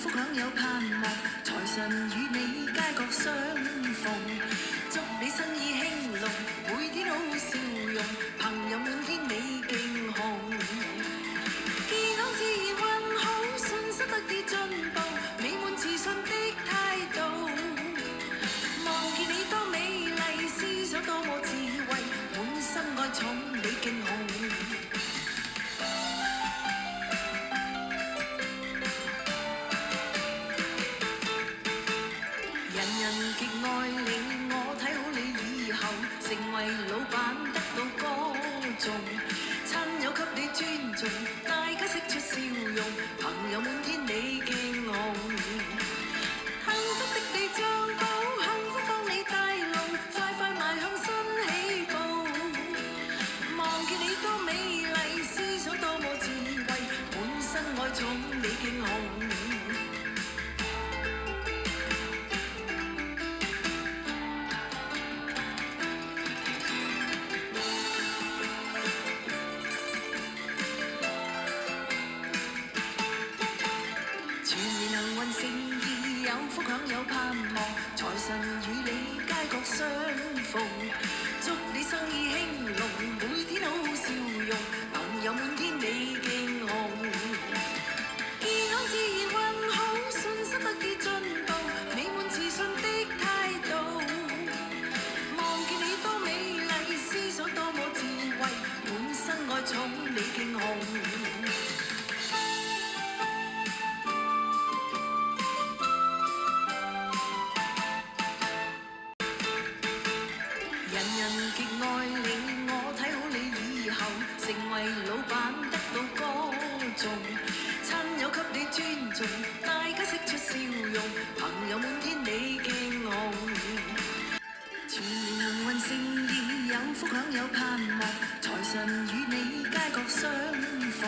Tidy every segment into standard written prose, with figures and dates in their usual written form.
福享有盼望，財神與你街角相逢，祝你生意興隆，每天好笑容，朋友滿天你勁紅，健康自然運好，信心得以進步，美滿自信的態度，望見你多美麗，思想多麼智慧，滿心愛寵你勁紅。極愛你，我睇好你以後成為老闆得到歌頌，親友給你尊重，大家釋出笑容，朋友滿天你勁紅，幸福的你將到，幸福幫你帶路，快快邁向新起步，望見你多美麗，思想多麼智慧，滿身愛寵你勁紅。有福享有盼望，財神與你街角相逢，祝你生意興隆，每天好笑容，朋友滿天你勁紅，健康自然運好，信心得以進步，美滿自信的態度，望見你多美麗，思想多麼智慧，滿身愛寵你勁紅。極愛你，我睇好你以後成為老闆得到歌頌，親友給你尊重，大家釋出笑容，朋友滿天你勁紅，全年幸運盛意，有福享有盼望，財神與你街角相逢，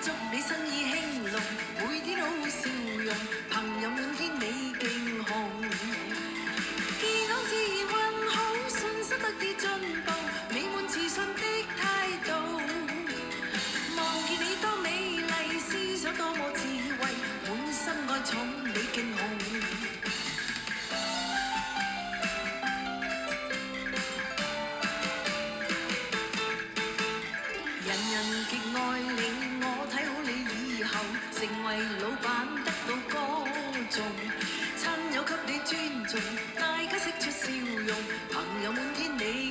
祝你生意興隆，每天好笑容，朋友滿天你勁紅，健康自然運好，信心得以進步，美滿自信的態度，望見你多美麗，思想多麼智慧，滿心愛寵你勁紅。人極愛你，我睇好你以後成為老闆得到歌頌，親友給你尊重，大家釋出笑容，朋友滿天你